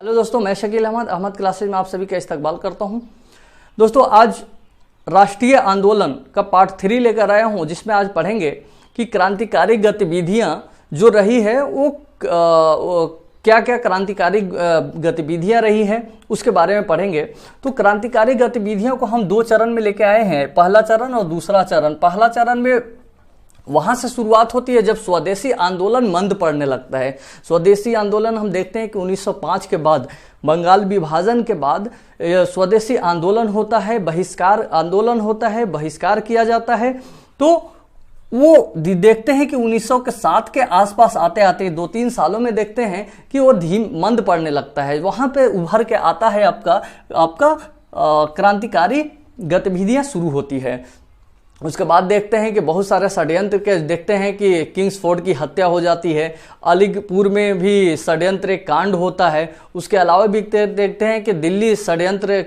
Hello दोस्तों, मैं Shakeel Ahmad classes में आप सभी का इस्तकबाल करता हूं। दोस्तों, आज राष्ट्रीय आंदोलन का पार्ट 3 लेकर आया हूं, जिसमें आज पढ़ेंगे कि क्रांतिकारी गतिविधियां जो रही है वो क्या क्या क्रांतिकारी गतिविधियां रही हैं उसके बारे में पढ़ेंगे। तो क्रांतिकारी गतिविधियों को हम 2 चरण में लेके आए हैं, पहला चरण और दूसरा चरण। पहला चरण में वहां से शुरुआत होती है जब स्वदेशी आंदोलन मंद पड़ने लगता है। स्वदेशी आंदोलन हम देखते हैं कि 1905 के बाद, बंगाल विभाजन के बाद स्वदेशी आंदोलन होता है, बहिष्कार आंदोलन होता है, बहिष्कार किया जाता है। तो वो देखते हैं कि 1907 के आसपास आते आते 2-3 सालों में देखते हैं कि वो मंद पड़ने लगता है। वहां पे उभर के आता है आपका क्रांतिकारी गतिविधियां शुरू होती है। उसके बाद देखते हैं कि बहुत सारे षड्यंत्र के देखते हैं कि किंग्सफोर्ड की हत्या हो जाती है, अलीगढ़ में भी षड्यंत्र कांड होता है। उसके अलावा भी देखते हैं कि दिल्ली षड्यंत्र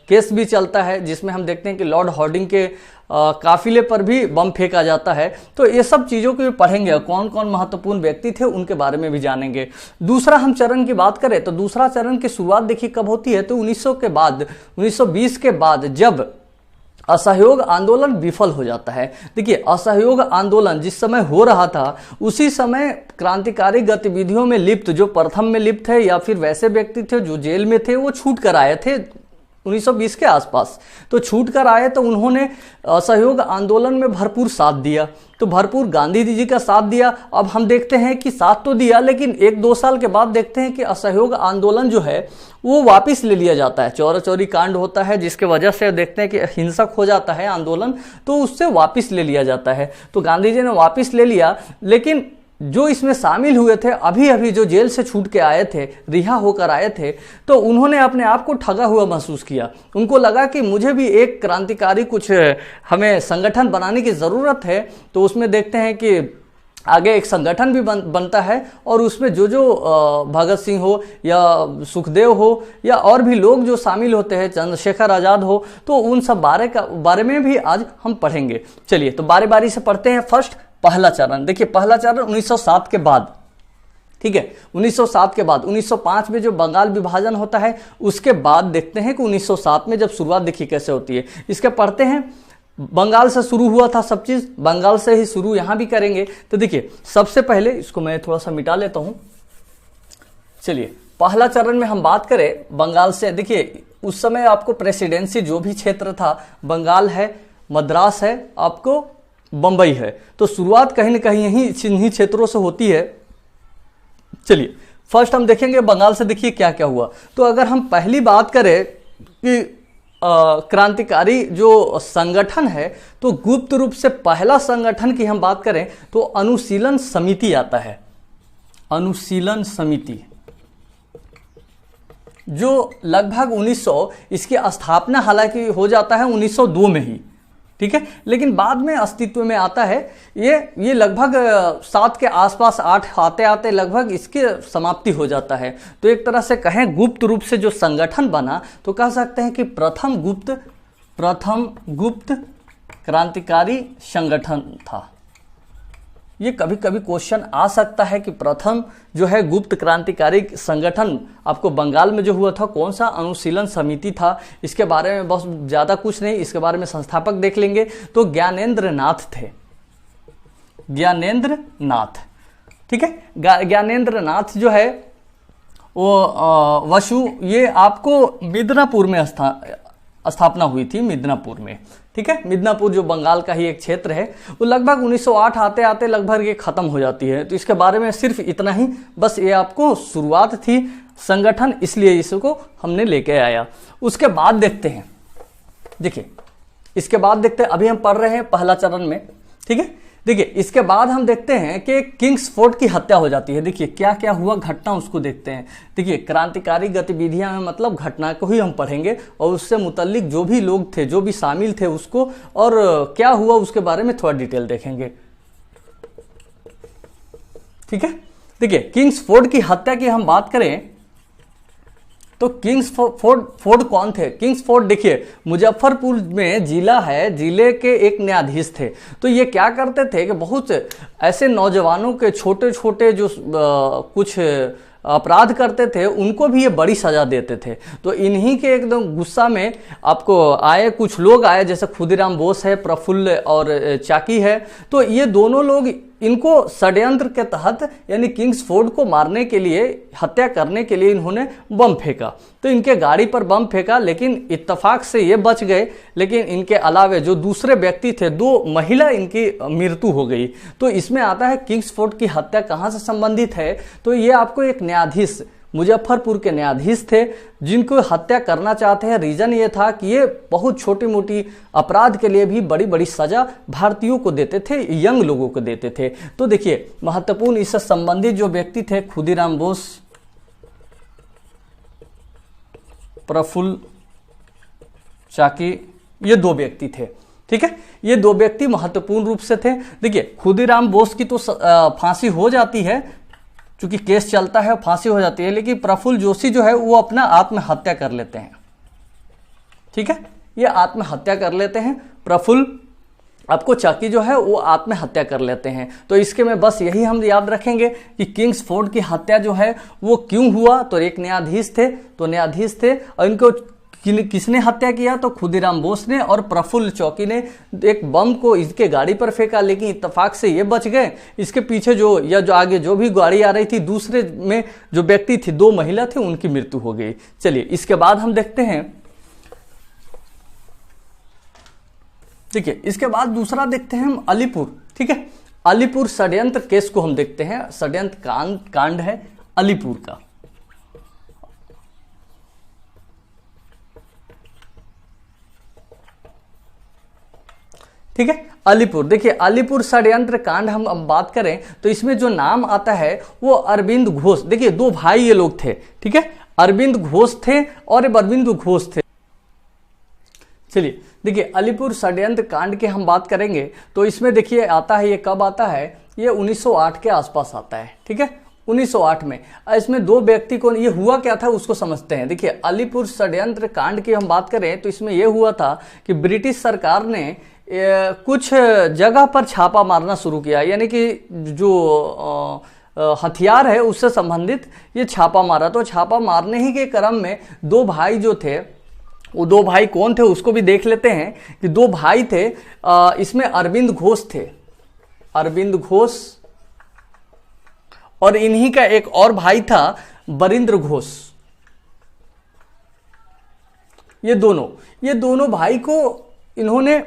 केस भी चलता है, जिसमें हम देखते हैं कि लॉर्ड हार्डिंग के काफिले पर भी बम फेंका जाता है। तो ये सब चीज़ों को भी पढ़ेंगे, कौन कौन महत्वपूर्ण व्यक्ति थे उनके बारे में भी जानेंगे। दूसरा हम चरण की बात करें तो दूसरा चरण की शुरुआत देखिए कब होती है, तो 1920 के बाद, जब असहयोग आंदोलन विफल हो जाता है। देखिए, असहयोग आंदोलन जिस समय हो रहा था उसी समय क्रांतिकारी गतिविधियों में लिप्त, जो प्रथम में लिप्त थे या फिर वैसे व्यक्ति थे जो जेल में थे, वो छूट कर आए थे 1920 के आसपास। तो छूट कर आए तो उन्होंने असहयोग आंदोलन में भरपूर साथ दिया, तो भरपूर गांधी जी का साथ दिया। अब हम देखते हैं कि साथ तो दिया, लेकिन 1-2 साल के बाद देखते हैं कि असहयोग आंदोलन जो है वो वापस ले लिया जाता है। चौरा चौरी कांड होता है, जिसके वजह से देखते हैं कि हिंसक हो जाता है आंदोलन, तो उससे वापस ले लिया जाता है। तो गांधी जी ने वापस ले लिया, लेकिन जो इसमें शामिल हुए थे, अभी जो जेल से छूट के आए थे, रिहा होकर आए थे, तो उन्होंने अपने आप को ठगा हुआ महसूस किया। उनको लगा कि मुझे भी एक क्रांतिकारी कुछ हमें संगठन बनाने की ज़रूरत है। तो उसमें देखते हैं कि आगे एक संगठन भी बनता है, और उसमें जो भगत सिंह हो या सुखदेव हो या और भी लोग जो शामिल होते हैं, चंद्रशेखर आज़ाद हो, तो उन सब बारे में भी आज हम पढ़ेंगे। चलिए, तो बारी बारी से पढ़ते हैं। फर्स्ट, पहला चरण। देखिए, पहला चरण 1907 के बाद, ठीक है, 1907 के बाद 1905 में जो बंगाल विभाजन होता है, उसके बाद देखते हैं कि 1907 में जब शुरुआत देखिए कैसे होती है। इसके पढ़ते हैं। बंगाल से शुरू हुआ था सब चीज, बंगाल से ही शुरू यहां भी करेंगे। तो देखिए, सबसे पहले इसको मैं थोड़ा सा मिटा लेता हूं। चलिए, पहला चरण में हम बात करें बंगाल से। देखिए, उस समय आपको प्रेसिडेंसी जो भी क्षेत्र था, बंगाल है, मद्रास है, आपको बंबई है, तो शुरुआत कहीं ना कहीं इन्हीं क्षेत्रों से होती है। चलिए, फर्स्ट हम देखेंगे बंगाल से। देखिए क्या क्या हुआ। तो अगर हम पहली बात करें कि क्रांतिकारी जो संगठन है, तो गुप्त रूप से पहला संगठन की हम बात करें तो अनुशीलन समिति आता है। अनुशीलन समिति जो लगभग 1900, इसकी स्थापना हालांकि हो जाता है 1902 में ही, ठीक है, लेकिन बाद में अस्तित्व में आता है। ये लगभग 7 के आसपास, 8 आते आते लगभग इसकी समाप्ति हो जाता है। तो एक तरह से कहें गुप्त रूप से जो संगठन बना, तो कह सकते हैं कि प्रथम गुप्त क्रांतिकारी संगठन था। ये कभी कभी क्वेश्चन आ सकता है कि प्रथम जो है गुप्त क्रांतिकारी संगठन आपको बंगाल में जो हुआ था, कौन सा अनुशीलन समिति था। इसके बारे में बहुत ज़्यादा कुछ नहीं, इसके बारे में संस्थापक देख लेंगे। तो ज्ञानेंद्र नाथ थे, ज्ञानेंद्र नाथ, ठीक है। ज्ञानेंद्र नाथ जो है वो वसु, ये आपको मिदनापुर में स्थापना हुई थी, मिदनापुर में, ठीक है। मिदनापुर जो बंगाल का ही एक क्षेत्र है, वो लगभग 1908 आते आते लगभग ये खत्म हो जाती है। तो इसके बारे में सिर्फ इतना ही, बस ये आपको शुरुआत थी संगठन, इसलिए इसको हमने लेके आया। उसके बाद देखते हैं, देखिए इसके बाद देखते हैं, अभी हम पढ़ रहे हैं पहला चरण में, ठीक है। देखिए, इसके बाद हम देखते हैं कि किंग्सफोर्ड की हत्या हो जाती है। देखिए क्या क्या हुआ घटना, उसको देखते हैं। देखिए, क्रांतिकारी गतिविधियां में मतलब घटना को ही हम पढ़ेंगे, और उससे मुतल्लिक जो भी लोग थे, जो भी शामिल थे उसको, और क्या हुआ उसके बारे में थोड़ा डिटेल देखेंगे, ठीक है। देखिए, किंग्सफोर्ड की हत्या की हम बात करें तो किंग्सफोर्ड कौन थे? किंग्सफोर्ड देखिए मुजफ्फरपुर में जिला है, जिले के एक न्यायाधीश थे। तो ये क्या करते थे कि बहुत ऐसे नौजवानों के छोटे छोटे जो कुछ अपराध करते थे उनको भी ये बड़ी सजा देते थे। तो इन्हीं के एकदम गुस्सा में आपको आए कुछ लोग आए, जैसे खुदीराम बोस है, प्रफुल्ल और चाकी है। तो ये दोनों लोग इनको षड्यंत्र के तहत यानी किंग्सफोर्ड को मारने के लिए, हत्या करने के लिए इन्होंने बम फेंका। तो इनके गाड़ी पर बम फेंका, लेकिन इत्तेफाक से ये बच गए। लेकिन इनके अलावे जो दूसरे व्यक्ति थे, 2 महिला, इनकी मृत्यु हो गई। तो इसमें आता है किंग्सफोर्ड की हत्या कहाँ से संबंधित है। तो ये आपको एक न्यायाधीश, मुजफ्फरपुर के न्यायाधीश थे, जिनको हत्या करना चाहते हैं। रीजन ये था कि ये बहुत छोटी मोटी अपराध के लिए भी बड़ी बड़ी सजा भारतीयों को देते थे, यंग लोगों को देते थे। तो देखिए महत्वपूर्ण इससे संबंधित जो व्यक्ति थे, खुदीराम बोस, प्रफुल्ल चाकी, ये 2 व्यक्ति थे। ठीक है, ये 2 व्यक्ति महत्वपूर्ण रूप से थे। देखिए खुदीराम बोस की तो फांसी हो जाती है, चूंकि केस चलता है, फांसी हो जाती है। लेकिन प्रफुल्ल जोशी जो है वो अपना आत्महत्या कर लेते हैं। ठीक है, ये आत्महत्या कर लेते हैं। प्रफुल्ल आपको चाकी जो है वो आत्महत्या कर लेते हैं। तो इसके में बस यही हम याद रखेंगे कि किंग्सफोर्ड की हत्या जो है वो क्यों हुआ। तो एक न्यायाधीश थे और इनको किसने हत्या किया, तो खुदीराम बोस ने और प्रफुल्ल चौकी ने एक बम को इसके गाड़ी पर फेंका, लेकिन इत्तेफाक से ये बच गए। इसके पीछे जो आगे जो भी गाड़ी आ रही थी, दूसरे में जो व्यक्ति थी, 2 महिला थे, उनकी मृत्यु हो गई। चलिए इसके बाद हम देखते हैं, देखिए इसके बाद दूसरा देखते हैं हम अलीपुर। ठीक है, अलीपुर षड्यंत्र केस को हम देखते हैं। षड्यंत्र कांड है अलीपुर का। ठीक है, अलीपुर, देखिए अलीपुर षड्यंत्र कांड हम अब बात करें तो इसमें जो नाम आता है वो अरविंद घोष। देखिए 2 भाई ये लोग थे। ठीक है, अरविंद घोष थे और अरविंद घोष थे। चलिए देखिए अलीपुर षड्यंत्र कांड के हम बात करेंगे तो इसमें देखिए आता है, ये कब आता है, ये 1908 के आसपास आता है। ठीक है, 1908 में। इसमें 2 व्यक्ति को, ये हुआ क्या था उसको समझते हैं। देखिए अलीपुर षड्यंत्र कांड की हम बात करें तो इसमें यह हुआ था कि ब्रिटिश सरकार ने कुछ जगह पर छापा मारना शुरू किया, यानी कि जो हथियार है उससे संबंधित ये छापा मारा। तो छापा मारने ही के क्रम में 2 भाई जो थे, वो 2 भाई कौन थे उसको भी देख लेते हैं कि 2 भाई थे। इसमें अरविंद घोष थे, अरविंद घोष, और इन्हीं का एक और भाई था बरिंद्र घोष। ये दोनों भाई को इन्होंने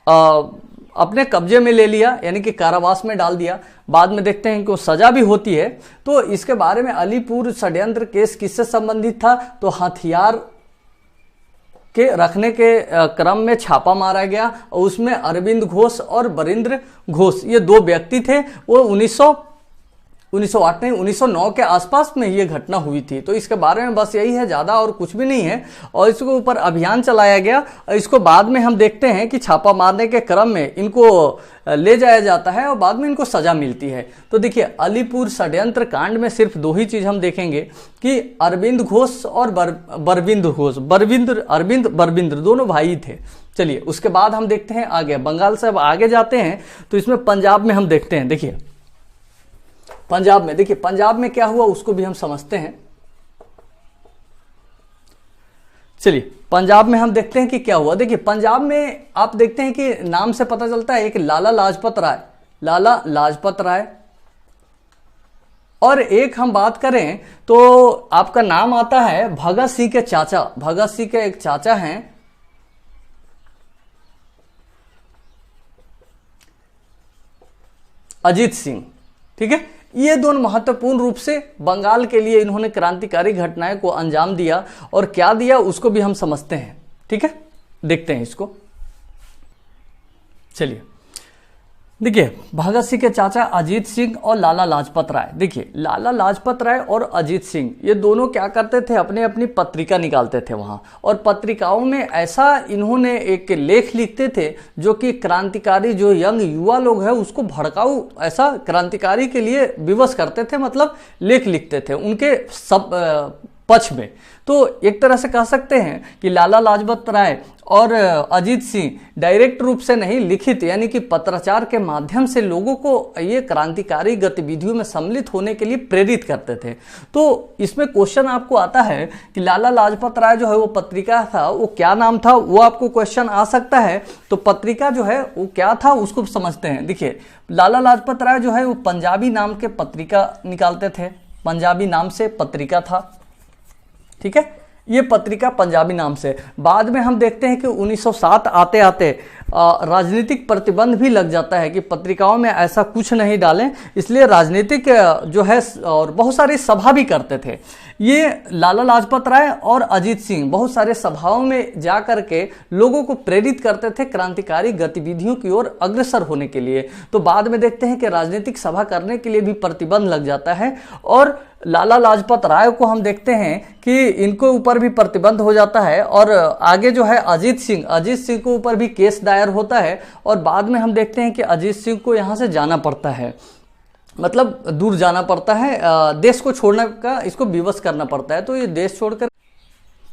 अपने कब्जे में ले लिया, यानी कि कारावास में डाल दिया। बाद में देखते हैं कि वो सजा भी होती है। तो इसके बारे में अलीपुर षड्यंत्र केस किससे संबंधित था, तो हथियार के रखने के क्रम में छापा मारा गया और उसमें अरविंद घोष और बरिंद्र घोष, ये 2 व्यक्ति थे। वो 1908 नहीं 1909 के आसपास में ये घटना हुई थी। तो इसके बारे में बस यही है, ज़्यादा और कुछ भी नहीं है। और इसके ऊपर अभियान चलाया गया और इसको बाद में हम देखते हैं कि छापा मारने के क्रम में इनको ले जाया जाता है और बाद में इनको सजा मिलती है। तो देखिए अलीपुर षड्यंत्र कांड में सिर्फ 2 ही चीज़ हम देखेंगे कि अरविंद घोष और बरविंद घोष, अरविंद बरविंद्र दोनों भाई थे। चलिए उसके बाद हम देखते हैं आगे, बंगाल से अब आगे जाते हैं तो इसमें पंजाब में हम देखते हैं। देखिए पंजाब में, देखिए पंजाब में क्या हुआ उसको भी हम समझते हैं। चलिए पंजाब में हम देखते हैं कि क्या हुआ। देखिए पंजाब में आप देखते हैं कि नाम से पता चलता है एक लाला लाजपत राय, और एक हम बात करें तो आपका नाम आता है भगत सिंह के चाचा, भगत सिंह के एक चाचा हैं अजीत सिंह। ठीक है, ये दोनों महत्वपूर्ण रूप से बंगाल के लिए इन्होंने क्रांतिकारी घटनाएं को अंजाम दिया, और क्या दिया उसको भी हम समझते हैं। ठीक है, देखते हैं इसको। चलिए देखिए भगत सिंह के चाचा अजीत सिंह और लाला लाजपत राय। देखिए लाला लाजपत राय और अजीत सिंह ये दोनों क्या करते थे, अपने अपनी पत्रिका निकालते थे वहाँ, और पत्रिकाओं में ऐसा इन्होंने एक लेख लिखते थे जो कि क्रांतिकारी जो यंग युवा लोग हैं उसको भड़काऊ ऐसा क्रांतिकारी के लिए विवश करते थे, मतलब लेख लिखते थे। उनके सब पक्ष में। तो एक तरह से कह सकते हैं कि लाला लाजपत राय और अजीत सिंह डायरेक्ट रूप से नहीं, लिखित यानी कि पत्राचार के माध्यम से लोगों को ये क्रांतिकारी गतिविधियों में सम्मिलित होने के लिए प्रेरित करते थे। तो इसमें क्वेश्चन आपको आता है कि लाला लाजपत राय जो है वो पत्रिका था, वो क्या नाम था, वो आपको क्वेश्चन आ सकता है। तो पत्रिका जो है वो क्या था उसको समझते हैं। देखिए, लाला लाजपत राय जो है वो पंजाबी नाम के पत्रिका निकालते थे, पंजाबी नाम से पत्रिका था, ठीक है, ये पत्रिका पंजाबी नाम से। बाद में हम देखते हैं कि 1907 आते आते राजनीतिक प्रतिबंध भी लग जाता है कि पत्रिकाओं में ऐसा कुछ नहीं डालें, इसलिए राजनीतिक जो है और बहुत सारी सभा भी करते थे। ये लाला लाजपत राय और अजीत सिंह बहुत सारे सभाओं में जा कर के लोगों को प्रेरित करते थे क्रांतिकारी गतिविधियों की ओर अग्रसर होने के लिए। तो बाद में देखते हैं कि राजनीतिक सभा करने के लिए भी प्रतिबंध लग जाता है और लाला लाजपत राय को हम देखते हैं कि इनको ऊपर भी प्रतिबंध हो जाता है और आगे जो है अजीत सिंह को ऊपर भी केस दायर होता है और बाद में हम देखते हैं कि अजीत सिंह को यहाँ से जाना पड़ता है, मतलब दूर जाना पड़ता है, देश को छोड़ने का इसको विवश करना पड़ता है। तो ये देश छोड़कर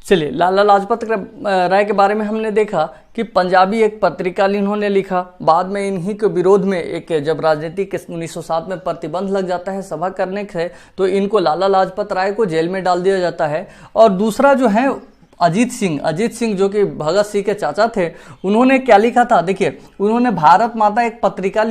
चलिए, लाला लाजपत राय के बारे में हमने देखा कि पंजाबी एक पत्रिका इन्होंने लिखा। बाद में इन्हीं के विरोध में एक जब राजनीति के 1907 में प्रतिबंध लग जाता है सभा करने से, तो इनको लाला लाजपत राय को जेल में डाल दिया जाता है। और दूसरा जो है अजीत सिंह जो कि भगत सिंह के चाचा थे, उन्होंने क्या लिखा था, देखिए, उन्होंने भारत माता एक पत्रिका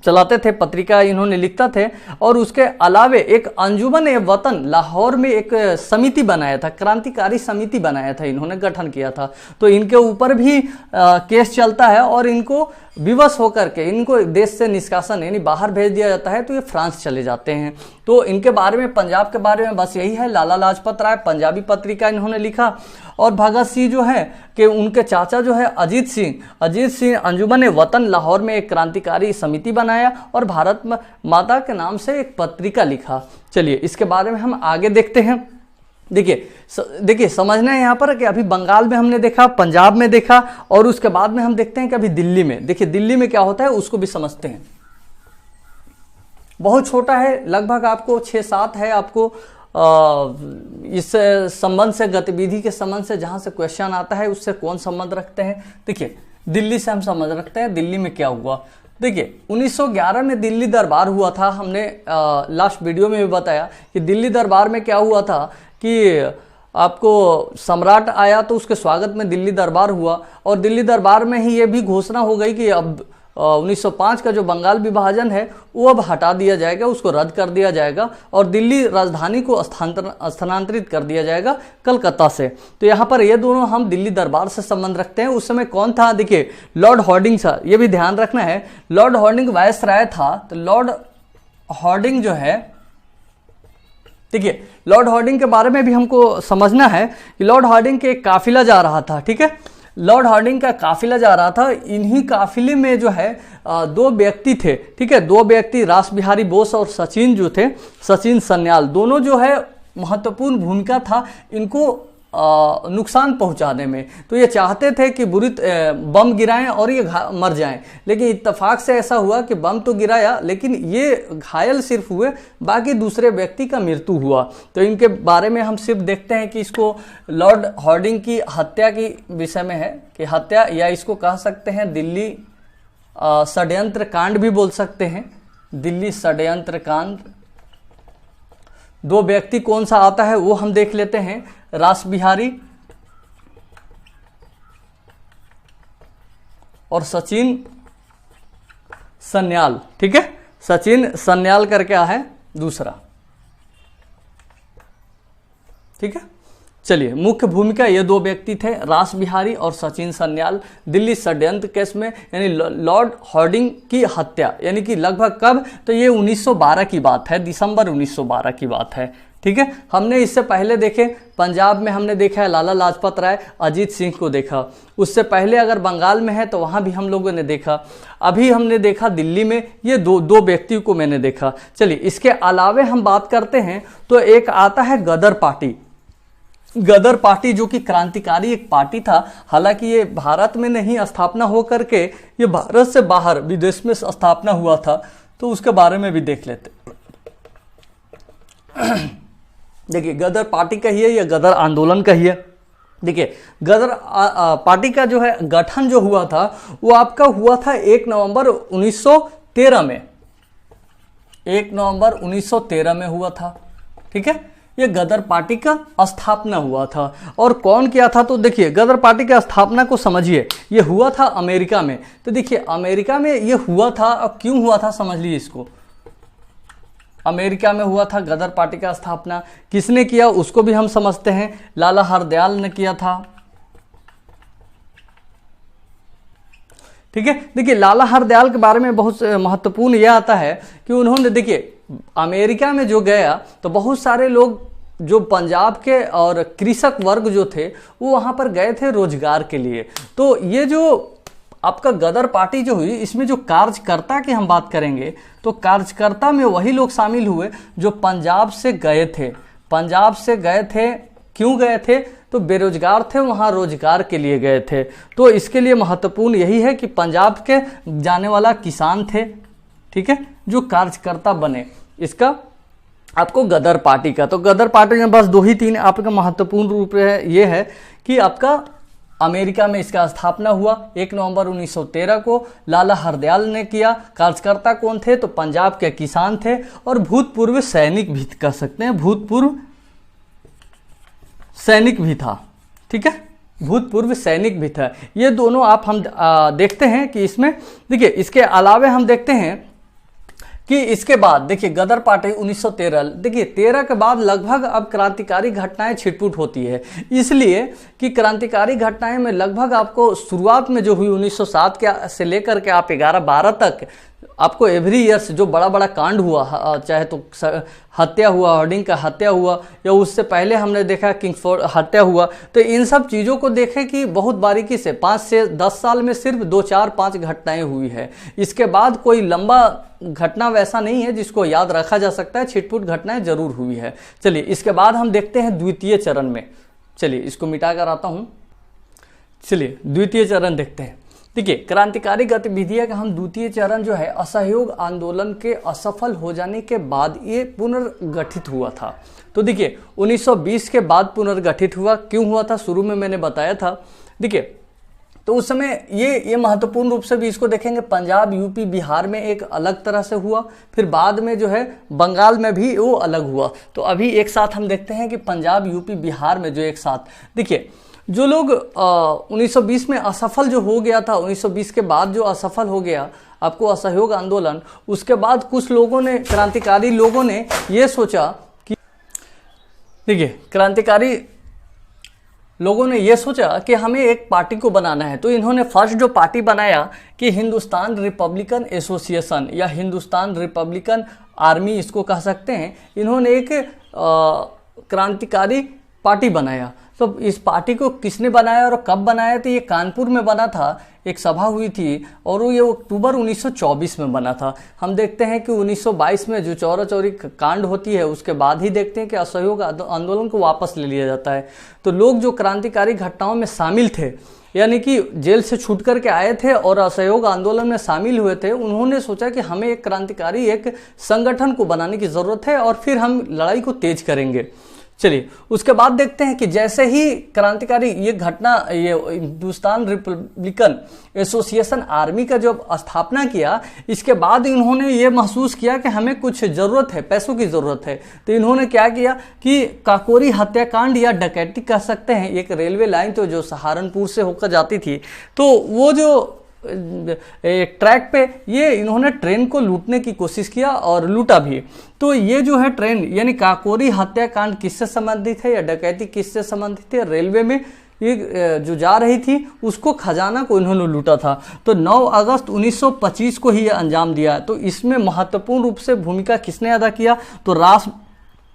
चलाते थे, पत्रिका इन्होंने लिखता थे और उसके अलावे एक अंजुमन ए वतन लाहौर में एक समिति बनाया था, क्रांतिकारी समिति बनाया था, इन्होंने गठन किया था। तो इनके ऊपर भी केस चलता है और इनको विवश होकर के इनको देश से निष्कासन यानी बाहर भेज दिया जाता है। तो ये फ्रांस चले जाते हैं। तो इनके बारे में, पंजाब के बारे में बस यही है, लाला लाजपत राय पंजाबी पत्रिका इन्होंने लिखा और भगत सिंह जो है कि उनके चाचा जो है अजीत सिंह अंजुमन वतन लाहौर में एक क्रांतिकारी समिति बनाया और भारत माता के नाम से एक पत्रिका लिखा। चलिए, इसके बारे में हम आगे देखते हैं। देखिए समझना है यहाँ पर कि अभी बंगाल में हमने देखा, पंजाब में देखा और उसके बाद में हम देखते हैं कि अभी दिल्ली में, देखिए दिल्ली में क्या होता है उसको भी समझते हैं। बहुत छोटा है, लगभग आपको 6-7 है आपको इस संबंध से, गतिविधि के संबंध से जहां से क्वेश्चन आता है उससे कौन संबंध रखते हैं। देखिए, दिल्ली से हम समझ रखते हैं दिल्ली में क्या हुआ। देखिए, 1911 में दिल्ली दरबार हुआ था। हमने लास्ट वीडियो में भी बताया कि दिल्ली दरबार में क्या हुआ था कि आपको सम्राट आया तो उसके स्वागत में दिल्ली दरबार हुआ और दिल्ली दरबार में ही ये भी घोषणा हो गई कि अब 1905 का जो बंगाल विभाजन है वो अब हटा दिया जाएगा, उसको रद्द कर दिया जाएगा और दिल्ली राजधानी को स्थानांतरित कर दिया जाएगा कलकत्ता से। तो यहाँ पर ये दोनों हम दिल्ली दरबार से संबंध रखते हैं। उस समय कौन था, देखिए लॉर्ड हॉर्डिंग था, ये भी ध्यान रखना है। लॉर्ड हॉर्डिंग वायसराय था। तो लॉर्ड हॉर्डिंग जो है, देखिए लॉर्ड हॉर्डिंग के बारे में भी हमको समझना है कि लॉर्ड हॉर्डिंग के एक काफिला जा रहा था, ठीक है, लॉर्ड हॉर्डिंग का काफिला जा रहा था। इन्हीं काफिले में जो है 2 व्यक्ति थे, ठीक है, 2 व्यक्ति रास बिहारी बोस और सचिन जो थे, सचिन सन्याल, दोनों जो है महत्वपूर्ण भूमिका था इनको नुकसान पहुंचाने में। तो ये चाहते थे कि बुरी बम गिराएं और ये मर जाएं, लेकिन इत्तेफाक से ऐसा हुआ कि बम तो गिराया लेकिन ये घायल सिर्फ हुए, बाकी दूसरे व्यक्ति का मृत्यु हुआ। तो इनके बारे में हम सिर्फ देखते हैं कि इसको लॉर्ड हॉर्डिंग की हत्या की विषय में है कि हत्या, या इसको कह सकते हैं दिल्ली षड्यंत्र कांड भी बोल सकते हैं, दिल्ली षड्यंत्र कांड। 2 व्यक्ति कौन सा आता है वो हम देख लेते हैं, रास बिहारी और सचिन सन्याल, ठीक है, सचिन सन्याल करके है दूसरा, ठीक है। चलिए, मुख्य भूमिका ये 2 व्यक्ति थे, रास बिहारी और सचिन सन्याल, दिल्ली षड्यंत्र केस में, यानी लॉर्ड हॉर्डिंग की हत्या, यानी कि लगभग कब, तो ये 1912 की बात है, दिसंबर 1912 की बात है, ठीक है। हमने इससे पहले देखे पंजाब में हमने देखा है लाला लाजपत राय, अजीत सिंह को देखा। उससे पहले अगर बंगाल में है तो वहां भी हम लोगों ने देखा। अभी हमने देखा दिल्ली में ये दो व्यक्तियों को मैंने देखा। चलिए, इसके अलावे हम बात करते हैं तो एक आता है गदर पार्टी। गदर पार्टी जो कि क्रांतिकारी एक पार्टी था, हालांकि ये भारत में नहीं स्थापना हो करके ये भारत से बाहर विदेश में स्थापना हुआ था, तो उसके बारे में भी देख लेते। देखिए गदर पार्टी कहिए या गदर आंदोलन कहिए, देखिए गदर पार्टी का जो है गठन जो हुआ था वो आपका हुआ था 1 नवंबर 1913 में, 1 नवंबर 1913 में हुआ था। ठीक है, ये गदर पार्टी का स्थापना हुआ था। और कौन किया था, तो देखिए गदर पार्टी की स्थापना को समझिए, ये हुआ था अमेरिका में। तो देखिए अमेरिका में ये हुआ था, और क्यों हुआ था समझ लीजिए इसको। अमेरिका में हुआ था गदर पार्टी का स्थापना, किसने किया उसको भी हम समझते हैं, लाला हरदयाल ने किया था। ठीक है, देखिए लाला हरदयाल के बारे में बहुत महत्वपूर्ण यह आता है कि उन्होंने, देखिए अमेरिका में जो गया तो बहुत सारे लोग जो पंजाब के और कृषक वर्ग जो थे वो वहां पर गए थे रोजगार के लिए। तो ये जो आपका गदर पार्टी जो हुई, इसमें जो कार्यकर्ता की हम बात करेंगे तो कार्यकर्ता में वही लोग शामिल हुए जो पंजाब से गए थे। पंजाब से गए थे, क्यों गए थे, तो बेरोजगार थे, वहां रोजगार के लिए गए थे। तो इसके लिए महत्वपूर्ण यही है कि पंजाब के जाने वाला किसान थे, ठीक है, जो कार्यकर्ता बने इसका आपको गदर पार्टी का। तो गदर पार्टी में बस 2 ही 3 आपका महत्वपूर्ण रूप है, ये है कि आपका अमेरिका में इसका स्थापना हुआ 1 नवंबर 1913 को, लाला हरदयाल ने किया। कार्यकर्ता कौन थे, तो पंजाब के किसान थे और भूतपूर्व सैनिक भी कह सकते हैं, भूतपूर्व सैनिक भी था। ठीक है, भूतपूर्व सैनिक भी था। ये दोनों आप हम देखते हैं कि इसमें, देखिए इसके अलावे हम देखते हैं कि इसके बाद देखिए गदर पार्टी 1913, देखिए 13 के बाद लगभग अब क्रांतिकारी घटनाएं छिटपुट होती है, इसलिए कि क्रांतिकारी घटनाएं में लगभग आपको शुरुआत में जो हुई 1907 के से लेकर के आप 11-12 तक आपको एवरी ईयर्स जो बड़ा बड़ा कांड हुआ, चाहे तो हत्या हुआ, हार्डिंग का हत्या हुआ, या उससे पहले हमने देखा किंग्सफोर्ड हत्या हुआ, तो इन सब चीज़ों को देखें कि बहुत बारीकी से 5 से 10 साल में सिर्फ 2, 4, 5 घटनाएं हुई है। इसके बाद कोई लंबा घटना वैसा नहीं है जिसको याद रखा जा सकता है, छिटपुट घटनाएं जरूर हुई है। चलिए इसके बाद हम देखते हैं द्वितीय चरण में। चलिए इसको मिटा कर आता हूँ, चलिए द्वितीय चरण देखते हैं। देखिए क्रांतिकारी गतिविधियां का हम द्वितीय चरण जो है असहयोग आंदोलन के असफल हो जाने के बाद ये पुनर्गठित हुआ था। तो देखिए 1920 के बाद पुनर्गठित हुआ, क्यों हुआ था शुरू में मैंने बताया था। देखिए तो उस समय ये महत्वपूर्ण रूप से भी इसको देखेंगे, पंजाब, यूपी, बिहार में एक अलग तरह से हुआ, फिर बाद में जो है बंगाल में भी वो अलग हुआ। तो अभी एक साथ हम देखते हैं कि पंजाब, यूपी, बिहार में जो एक साथ, देखिए जो लोग 1920 में असफल जो हो गया था, 1920 के बाद जो असफल हो गया आपको असहयोग आंदोलन, उसके बाद कुछ लोगों ने, क्रांतिकारी लोगों ने ये सोचा कि, देखिए क्रांतिकारी लोगों ने ये सोचा कि हमें एक पार्टी को बनाना है। तो इन्होंने फर्स्ट जो पार्टी बनाया कि हिंदुस्तान रिपब्लिकन एसोसिएशन या हिंदुस्तान रिपब्लिकन आर्मी इसको कह सकते हैं, इन्होंने एक क्रांतिकारी पार्टी बनाया। तो इस पार्टी को किसने बनाया और कब बनाया, तो ये कानपुर में बना था, एक सभा हुई थी और ये अक्टूबर 1924 में बना था। हम देखते हैं कि 1922 में जो चौरा चौरी कांड होती है उसके बाद ही देखते हैं कि असहयोग आंदोलन को वापस ले लिया जाता है। तो लोग जो क्रांतिकारी घटनाओं में शामिल थे, यानी कि जेल से छूट करके आए थे और असहयोग आंदोलन में शामिल हुए थे, उन्होंने सोचा कि हमें एक क्रांतिकारी एक संगठन को बनाने की जरूरत है और फिर हम लड़ाई को तेज करेंगे। चलिए उसके बाद देखते हैं कि जैसे ही क्रांतिकारी ये घटना, ये हिंदुस्तान रिपब्लिकन एसोसिएशन आर्मी का जो स्थापना किया, इसके बाद इन्होंने ये महसूस किया कि हमें कुछ ज़रूरत है, पैसों की ज़रूरत है। तो इन्होंने क्या किया कि काकोरी हत्याकांड या डकैती कह सकते हैं, एक रेलवे लाइन तो जो सहारनपुर से होकर जाती थी, तो वो जो ट्रैक पे ये इन्होंने ट्रेन को लूटने की कोशिश किया और लूटा भी। तो ये जो है ट्रेन, यानी काकोरी हत्याकांड किससे संबंधित है या डकैती किससे संबंधित है, रेलवे में ये जो जा रही थी उसको, खजाना को इन्होंने लूटा था। तो 9 अगस्त 1925 को ही ये अंजाम दिया। तो इसमें महत्वपूर्ण रूप से भूमिका किसने अदा किया, तो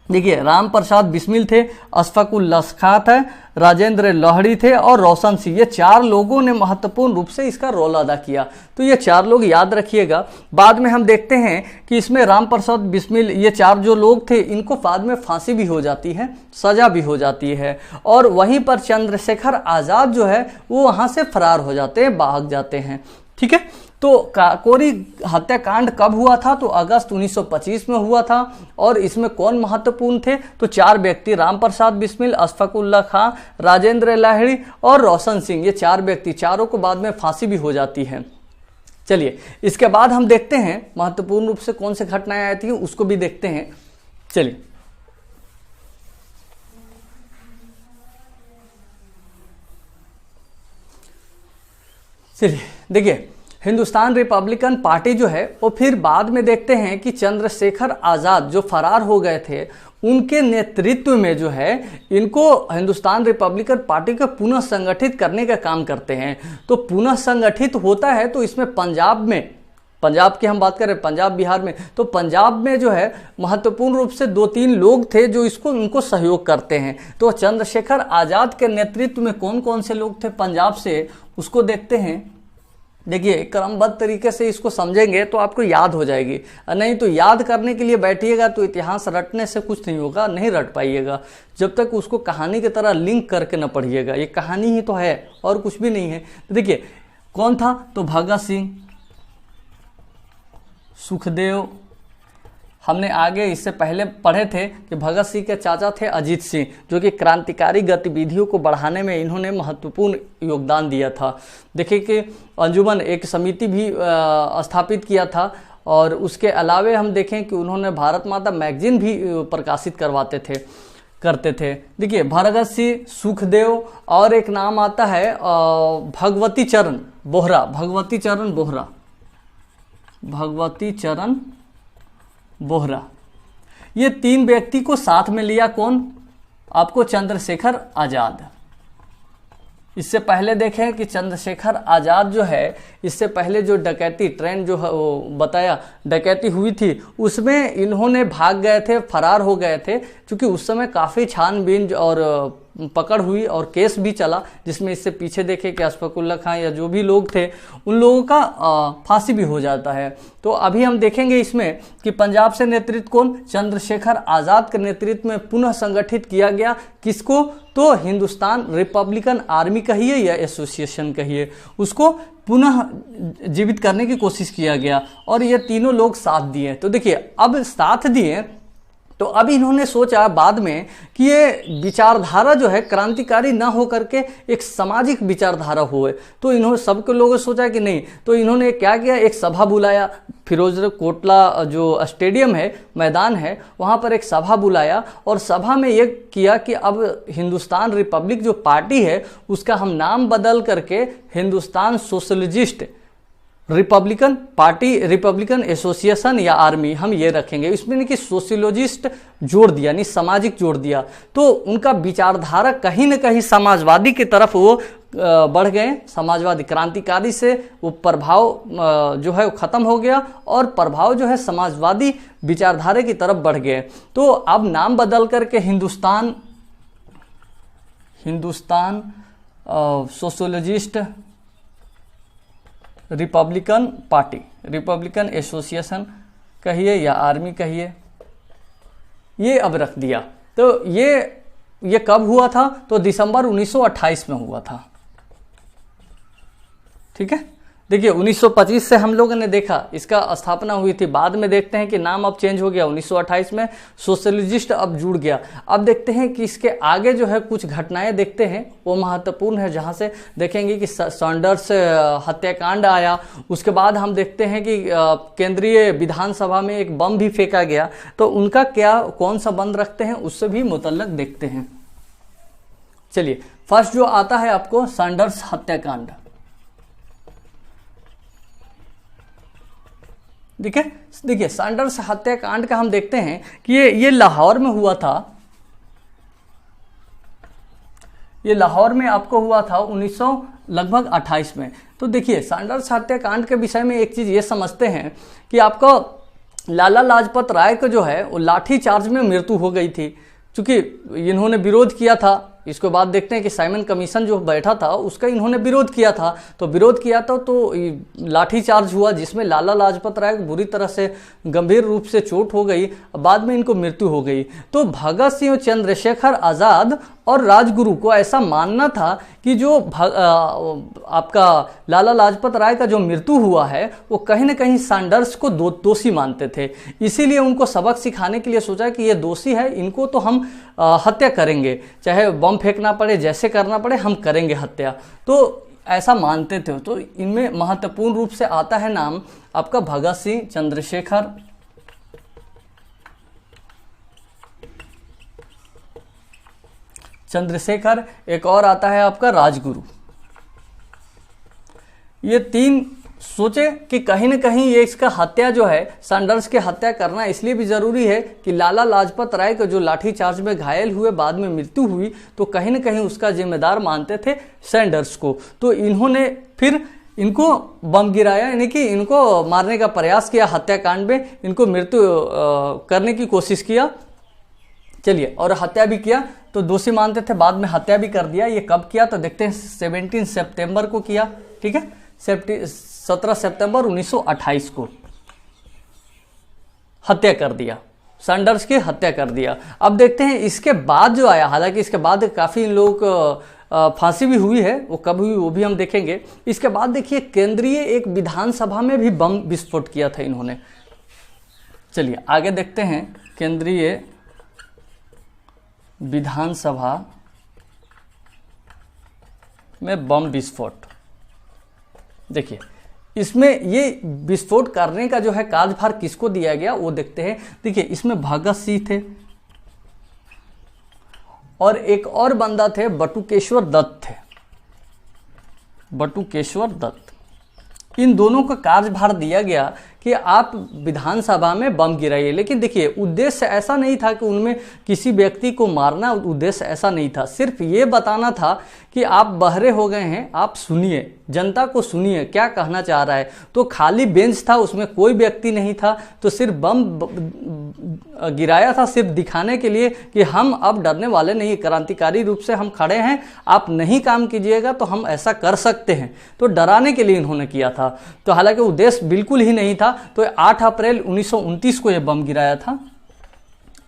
देखिए राम प्रसाद बिस्मिल थे, अशफाकुल्लाह खां थे, राजेंद्र लाहिड़ी थे और रोशन सिंह, ये 4 लोगों ने महत्वपूर्ण रूप से इसका रोल अदा किया। तो ये 4 लोग याद रखिएगा। बाद में हम देखते हैं कि इसमें राम प्रसाद बिस्मिल, ये 4 जो लोग थे, इनको बाद में फांसी भी हो जाती है, सजा भी हो जाती है, और वहीं पर चंद्रशेखर आज़ाद जो है वो वहाँ से फरार हो जाते हैं, भाग जाते हैं। ठीक है, तो काकोरी हत्याकांड कब हुआ था? तो अगस्त 1925 में हुआ था। और इसमें कौन महत्वपूर्ण थे? तो 4 व्यक्ति, राम प्रसाद बिस्मिल, अशफाकुल्ला खां, राजेंद्र लाहिड़ी और रोशन सिंह, ये 4 व्यक्ति, चारों को बाद में फांसी भी हो जाती है। चलिए इसके बाद हम देखते हैं महत्वपूर्ण रूप से कौन से घटनाएं आई थी, उसको भी देखते हैं। चलिए देखिए, हिंदुस्तान रिपब्लिकन पार्टी जो है वो फिर बाद में देखते हैं कि चंद्रशेखर आज़ाद जो फरार हो गए थे, उनके नेतृत्व में जो है इनको हिंदुस्तान रिपब्लिकन पार्टी को पुनः संगठित करने का काम करते हैं। तो पुनः संगठित होता है तो इसमें पंजाब की हम बात करें, पंजाब बिहार में, तो पंजाब में जो है महत्वपूर्ण रूप से 2-3 लोग थे जो उनको सहयोग करते हैं। तो चंद्रशेखर आज़ाद के नेतृत्व में कौन कौन से लोग थे पंजाब से, उसको देखते हैं। देखिए क्रमबद्ध तरीके से इसको समझेंगे तो आपको याद हो जाएगी, नहीं तो याद करने के लिए बैठिएगा तो इतिहास रटने से कुछ नहीं होगा, नहीं रट पाइएगा जब तक उसको कहानी की तरह लिंक करके न पढ़िएगा। ये कहानी ही तो है और कुछ भी नहीं है। तो देखिए कौन था? तो भगत सिंह, सुखदेव, हमने आगे इससे पहले पढ़े थे कि भगत सिंह के चाचा थे अजीत सिंह, जो कि क्रांतिकारी गतिविधियों को बढ़ाने में इन्होंने महत्वपूर्ण योगदान दिया था। देखिए कि अंजुमन एक समिति भी स्थापित किया था, और उसके अलावे हम देखें कि उन्होंने भारत माता मैगजीन भी प्रकाशित करते थे। देखिए भगत सिंह, सुखदेव, और एक नाम आता है भगवती चरण बोहरा, ये 3 व्यक्ति को साथ में लिया कौन? आपको चंद्रशेखर आज़ाद। इससे पहले देखें कि चंद्रशेखर आज़ाद जो है, इससे पहले जो डकैती ट्रेन जो बताया डकैती हुई थी, उसमें इन्होंने भाग गए थे, फरार हो गए थे, क्योंकि उस समय काफ़ी छानबीन और पकड़ हुई और केस भी चला, जिसमें इससे पीछे देखे कि अशफाकुल्ला खां या जो भी लोग थे उन लोगों का फांसी भी हो जाता है। तो अभी हम देखेंगे इसमें कि पंजाब से नेतृत्व कौन? चंद्रशेखर आज़ाद के नेतृत्व में पुनः संगठित किया गया। किसको? तो हिंदुस्तान रिपब्लिकन आर्मी कहिए या एसोसिएशन कहिए, उसको पुनः जीवित करने की कोशिश किया गया, और ये तीनों लोग साथ दिए। तो देखिए अब साथ दिए तो अब इन्होंने सोचा बाद में कि ये विचारधारा जो है क्रांतिकारी ना हो करके एक सामाजिक विचारधारा होए। तो इन्होंने सबके लोगों सोचा कि नहीं, तो इन्होंने क्या किया, एक सभा बुलाया, फिरोजपुर कोटला जो स्टेडियम है, मैदान है, वहाँ पर एक सभा बुलाया, और सभा में ये किया कि अब हिंदुस्तान रिपब्लिक जो पार्टी है उसका हम नाम बदल करके Hindustan socialist Republican party, Republican association या आर्मी हम ये रखेंगे। इसमें कि सोशलिस्ट जोड़ दिया, नहीं सामाजिक जोड़ दिया। तो उनका विचारधारा कहीं न कहीं समाजवादी की तरफ वो बढ़ गए। समाजवादी क्रांतिकारी से वो प्रभाव जो है वो खत्म हो गया, और प्रभाव जो है समाजवादी विचारधारा की तरफ बढ़ गए। तो अब नाम बदल करके Hindustan socialist Republican party, Republican association कहिए या आर्मी कहिए, ये अब रख दिया। तो ये कब हुआ था? तो दिसंबर 1928 में हुआ था। ठीक है, देखिए 1925 से हम लोगों ने देखा इसका स्थापना हुई थी। बाद में देखते हैं कि नाम अब चेंज हो गया, 1928 में सोशलिस्ट अब जुड़ गया। अब देखते हैं कि इसके आगे जो है कुछ घटनाएं देखते हैं, वो महत्वपूर्ण है, जहां से देखेंगे कि सैंडर्स हत्याकांड आया। उसके बाद हम देखते हैं कि केंद्रीय विधानसभा में एक बम भी फेंका गया। तो उनका कौन सा बंद रखते हैं, उससे भी मुतल्लक देखते हैं। चलिए फर्स्ट जो आता है आपको सैंडर्स हत्याकांड। देखिए सैंडर्स हत्याकांड का हम देखते हैं कि ये लाहौर में हुआ था। ये लाहौर में आपको हुआ था 1928 में। तो देखिए सैंडर्स हत्याकांड के विषय में एक चीज ये समझते हैं कि आपको लाला लाजपत राय को जो है वो लाठी चार्ज में मृत्यु हो गई थी, क्योंकि इन्होंने विरोध किया था। इसके बाद देखते हैं कि साइमन कमीशन जो बैठा था उसका इन्होंने विरोध किया था। तो विरोध किया था तो लाठी चार्ज हुआ, जिसमें लाला लाजपत राय को बुरी तरह से गंभीर रूप से चोट हो गई। बाद में इनको मृत्यु हो गई। तो भगत सिंह, चंद्रशेखर आज़ाद और राजगुरु को ऐसा मानना था कि जो आपका लाला लाजपत राय का जो मृत्यु हुआ है वो कहीं ना कहीं सैंडर्स को दोषी मानते थे। इसीलिए उनको सबक सिखाने के लिए सोचा कि ये दोषी है, इनको तो हम हत्या करेंगे, चाहे बम फेंकना पड़े, जैसे करना पड़े हम करेंगे हत्या। तो ऐसा मानते थे। तो इनमें महत्वपूर्ण रूप से आता है नाम आपका भगत सिंह, चंद्रशेखर, एक और आता है आपका राजगुरु। ये तीन सोचे कि कहीं ना कहीं ये इसका हत्या जो है, सैंडर्स की हत्या करना इसलिए भी जरूरी है कि लाला लाजपत राय को जो लाठीचार्ज में घायल हुए, बाद में मृत्यु हुई, तो कहीं ना कहीं उसका जिम्मेदार मानते थे सैंडर्स को। तो इन्होंने फिर इनको बम गिराया, यानी कि इनको मारने का प्रयास किया, हत्याकांड में इनको मृत्यु करने की कोशिश किया। चलिए, और हत्या भी किया, तो दोषी मानते थे, बाद में हत्या भी कर दिया। ये कब किया तो देखते हैं, 17 सितंबर को किया। ठीक है, 17 सितंबर 1928 को हत्या कर दिया, सैंडर्स की हत्या कर दिया। अब देखते हैं इसके बाद जो आया, हालांकि इसके बाद काफी इन लोगों को फांसी भी हुई है, वो कब हुई वो भी हम देखेंगे। इसके बाद देखिए केंद्रीय एक विधानसभा में भी बम विस्फोट किया था इन्होंने। चलिए आगे देखते हैं, केंद्रीय विधानसभा में बम विस्फोट। देखिए इसमें ये विस्फोट करने का जो है कार्यभार किसको दिया गया वो देखते हैं। देखिए इसमें भगत सिंह थे और एक और बंदा थे, बटुकेश्वर दत्त थे, बटुकेश्वर दत्त। इन दोनों का कार्यभार दिया गया कि आप विधानसभा में बम गिराइए। लेकिन देखिए उद्देश्य ऐसा नहीं था कि उनमें किसी व्यक्ति को मारना, उद्देश्य ऐसा नहीं था, सिर्फ ये बताना था कि आप बहरे हो गए हैं, आप सुनिए, जनता को सुनिए क्या कहना चाह रहा है। तो खाली बेंच था, उसमें कोई व्यक्ति नहीं था, तो सिर्फ बम गिराया था सिर्फ दिखाने के लिए कि हम अब डरने वाले नहीं, क्रांतिकारी रूप से हम खड़े हैं, आप नहीं काम कीजिएगा तो हम ऐसा कर सकते हैं। तो डराने के लिए इन्होंने किया था। तो हालांकि उद्देश्य बिल्कुल ही नहीं था। तो 8 अप्रैल 1929 को यह बम गिराया था,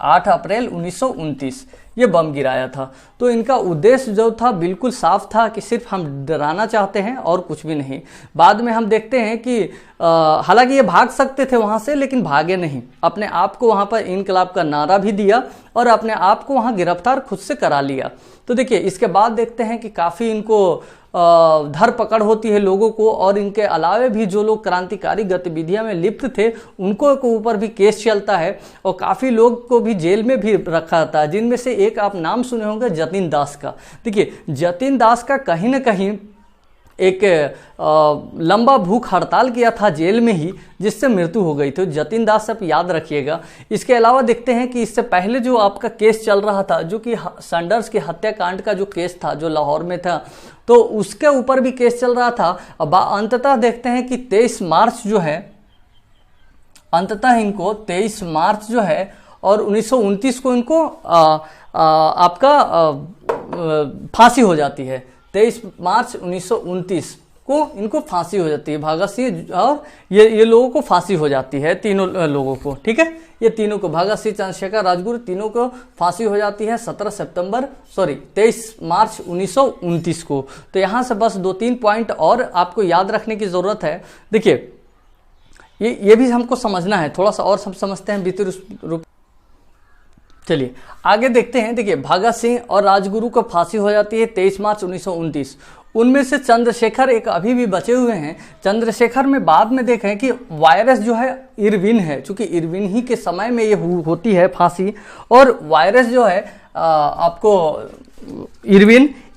8 अप्रैल 1929 ये बम गिराया था। तो इनका उद्देश्य जो था बिल्कुल साफ था कि सिर्फ हम डराना चाहते हैं और कुछ भी नहीं। बाद में हम देखते हैं कि हालांकि ये भाग सकते थे वहां से, लेकिन भागे नहीं, अपने आप को वहां पर इनकलाब का नारा भी दिया और अपने आप को वहां गिरफ्तार खुद से करा लिया। तो देखिए इसके बाद देखते हैं कि काफ़ी इनको धर पकड़ होती है लोगों को, और इनके अलावे भी जो लोग क्रांतिकारी गतिविधियों में लिप्त थे उनको के ऊपर भी केस चलता है और काफ़ी लोग को भी जेल में भी रखा जाता है, जिनमें से एक आप नाम सुने होंगे जतिन दास का। देखिए जतिन दास का कहीं ना कहीं एक लंबा भूख हड़ताल किया था जेल में ही, जिससे मृत्यु हो गई थी। जतिन दास सब याद रखिएगा। इसके अलावा देखते हैं कि इससे पहले जो आपका केस चल रहा था, जो कि सैंडर्स के हत्याकांड का जो केस था, जो लाहौर में था, तो उसके ऊपर भी केस चल रहा था। अब अंततः देखते हैं कि 23 मार्च जो है, अंततः इनको 23 मार्च जो है और 1929 को इनको आपका फांसी हो जाती है। 23 मार्च 1929 को इनको फांसी हो जाती है, भगत सिंह और ये लोगों को फांसी हो जाती है, तीनों लोगों को। ठीक है, ये तीनों को, भगत सिंह, चंद्रशेखर, राजगुरु, तीनों को फांसी हो जाती है 23 मार्च 1929 को। तो यहाँ से बस 2-3 पॉइंट और आपको याद रखने की जरूरत है। देखिए ये भी हमको समझना है, थोड़ा सा और सब समझते हैं बीते रूप। चलिए आगे देखते हैं। देखिए भगत सिंह और राजगुरु को फांसी हो जाती है 23 मार्च 1929। उनमें से चंद्रशेखर एक अभी भी बचे हुए हैं। चंद्रशेखर में बाद में देखें कि वायरस जो है इरविन है, क्योंकि इरविन ही के समय में ये होती है फांसी। और वायरस जो है आपको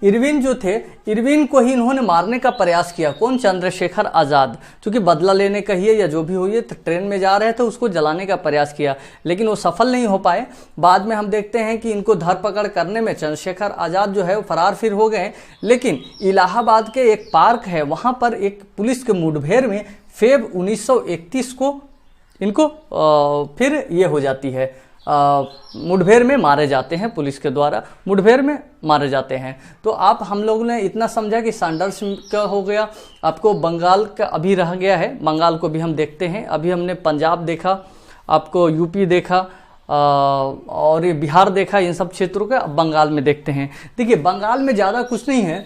इरविन जो थे, इरविन को ही इन्होंने मारने का प्रयास किया। कौन? चंद्रशेखर आज़ाद, क्योंकि बदला लेने का ही है या जो भी हुई है, तो ट्रेन में जा रहे थे, उसको जलाने का प्रयास किया, लेकिन वो सफल नहीं हो पाए। बाद में हम देखते हैं कि इनको धरपकड़ करने में चंद्रशेखर आज़ाद जो है वो फरार फिर हो गए। लेकिन इलाहाबाद के एक पार्क है, वहाँ पर एक पुलिस के मुठभेड़ में फेब 1931 को इनको फिर ये हो जाती है, मुठभेड़ में मारे जाते हैं, पुलिस के द्वारा मुठभेड़ में मारे जाते हैं। तो आप हम लोगों ने इतना समझा कि सैंडर्स का हो गया, आपको बंगाल का अभी रह गया है, बंगाल को भी हम देखते हैं। अभी हमने पंजाब देखा, आपको यूपी देखा, और ये बिहार देखा, इन सब क्षेत्रों का। अब बंगाल में देखते हैं। देखिए बंगाल में ज़्यादा कुछ नहीं है,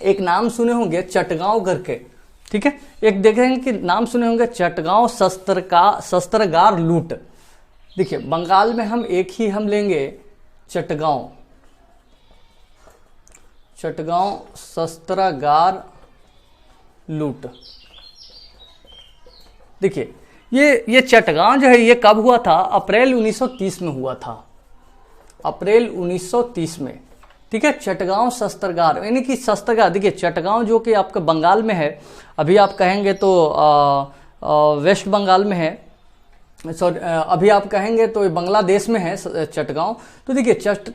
एक नाम सुने होंगे चटगांव करके, ठीक है। एक देखेंगे कि नाम सुने होंगे चटगांव शस्त्रागार लूट। देखिए बंगाल में हम एक ही हम लेंगे चटगांव शस्त्रागार लूट। देखिए ये चटगांव जो है ये कब हुआ था? अप्रैल 1930 में हुआ था, अप्रैल 1930 में, ठीक है। चटगांव शस्त्रागार यानी कि शस्त्रागार, देखिए चटगांव जो कि आपका बंगाल में है, अभी आप कहेंगे तो वेस्ट बंगाल में है, सॉरी अभी आप कहेंगे तो बांग्लादेश में है चटगांव। तो देखिए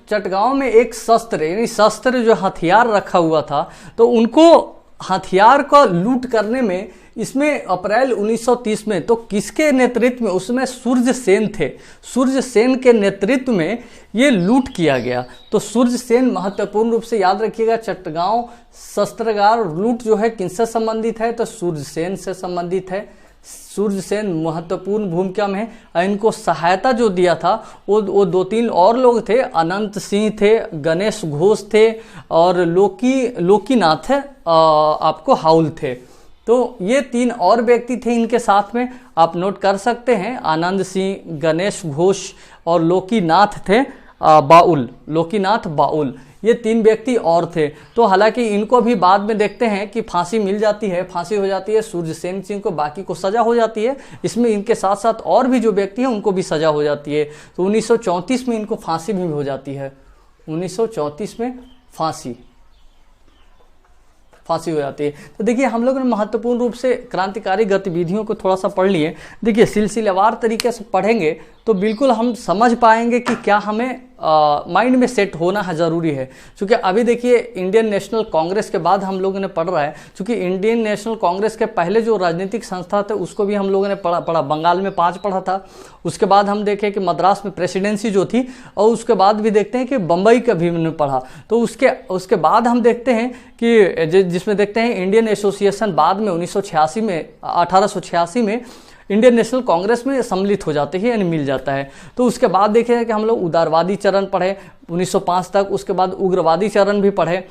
चटगांव में एक शस्त्र यानी शस्त्र जो हथियार रखा हुआ था, तो उनको हथियार को लूट करने में इसमें अप्रैल 1930 में, तो किसके नेतृत्व में? उसमें सूर्य सेन थे, सूर्य सेन के नेतृत्व में ये लूट किया गया। तो सूर्य सेन महत्वपूर्ण रूप से याद रखिएगा। चटगांव शस्त्रागार लूट जो है किनसे संबंधित है? तो सूर्य सेन से संबंधित है। सूर्य सेन महत्वपूर्ण भूमिका में है। इनको सहायता जो दिया था वो 2-3 और लोग थे, अनंत सिंह थे, गणेश घोष थे और लोकीनाथ आपको हाउल थे। तो ये 3 और व्यक्ति थे इनके साथ में, आप नोट कर सकते हैं। आनंद सिंह, गणेश घोष और लोकीनाथ थे लोकीनाथ बाउल, ये 3 व्यक्ति और थे। तो हालांकि इनको भी बाद में देखते हैं कि फांसी मिल जाती है, फांसी हो जाती है सूर्य सेन सिंह को, बाकी को सजा हो जाती है। इसमें इनके साथ साथ और भी जो व्यक्ति हैं उनको भी सजा हो जाती है। तो 1934 में इनको फांसी भी हो जाती है, 1934 में फांसी हो जाती है। तो देखिए हम लोगों ने महत्वपूर्ण रूप से क्रांतिकारी गतिविधियों को थोड़ा सा पढ़ लिए। देखिए सिलसिलेवार तरीके से पढ़ेंगे तो बिल्कुल हम समझ पाएंगे कि क्या हमें माइंड में सेट होना है ज़रूरी है। क्योंकि अभी देखिए इंडियन नेशनल कांग्रेस के बाद हम लोगों ने पढ़ रहा है, क्योंकि इंडियन नेशनल कांग्रेस के पहले जो राजनीतिक संस्था थे उसको भी हम लोगों ने पढ़ा। बंगाल में 5 पढ़ा था, उसके बाद हम देखें कि मद्रास में प्रेसिडेंसी जो थी, और उसके बाद भी देखते हैं कि बम्बई का भी हमने पढ़ा। तो उसके बाद हम देखते हैं कि जिसमें देखते हैं इंडियन एसोसिएशन बाद में 1886 में इंडियन नेशनल कांग्रेस में सम्मिलित हो जाते हैं यानी मिल जाता है। तो उसके बाद देखें कि हम लोग उदारवादी चरण पढ़े 1905 तक, उसके बाद उग्रवादी चरण भी पढ़े,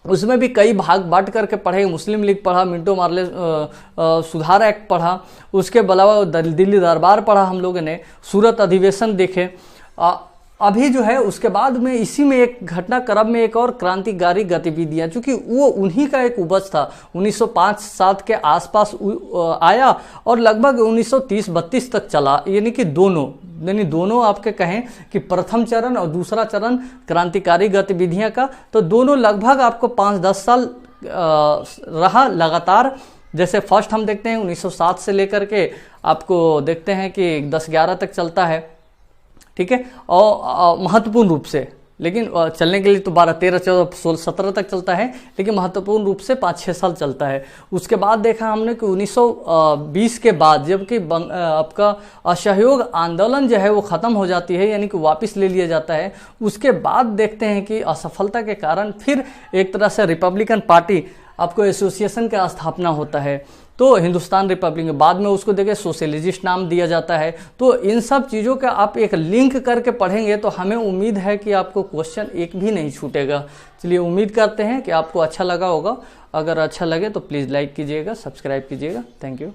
उसमें भी कई भाग बांट करके पढ़े। मुस्लिम लीग पढ़ा, मिंटो मार्ले सुधार एक्ट पढ़ा, उसके अलावा दिल्ली दरबार पढ़ा हम लोगों ने, सूरत अधिवेशन देखे। अभी जो है उसके बाद में इसी में एक घटनाक्रम में एक और क्रांतिकारी गतिविधियां, चूंकि वो उन्हीं का एक उपज था, 1905-07 के आसपास आया और लगभग 1930-32 तक चला। यानी कि दोनों आपके कहें कि प्रथम चरण और दूसरा चरण क्रांतिकारी गतिविधियां का, तो दोनों लगभग आपको 5-10 साल रहा लगातार। जैसे फर्स्ट हम देखते हैं 1907 से लेकर के आपको देखते हैं कि 10-11 तक चलता है, ठीक है, और महत्वपूर्ण रूप से, लेकिन चलने के लिए तो 12, 13, 14, 16, 17 तक चलता है, लेकिन महत्वपूर्ण रूप से 5-6 साल चलता है। उसके बाद देखा हमने कि 1920 के बाद जबकि आपका असहयोग आंदोलन जो है वो ख़त्म हो जाती है, यानी कि वापस ले लिया जाता है। उसके बाद देखते हैं कि असफलता के कारण फिर एक तरह से रिपब्लिकन पार्टी आपको एसोसिएशन का स्थापना होता है, तो हिंदुस्तान रिपब्लिक, बाद में उसको देखे सोशलिस्ट नाम दिया जाता है। तो इन सब चीज़ों का आप एक लिंक करके पढ़ेंगे तो हमें उम्मीद है कि आपको क्वेश्चन एक भी नहीं छूटेगा। चलिए उम्मीद करते हैं कि आपको अच्छा लगा होगा। अगर अच्छा लगे तो प्लीज़ लाइक कीजिएगा, सब्सक्राइब कीजिएगा। Thank you.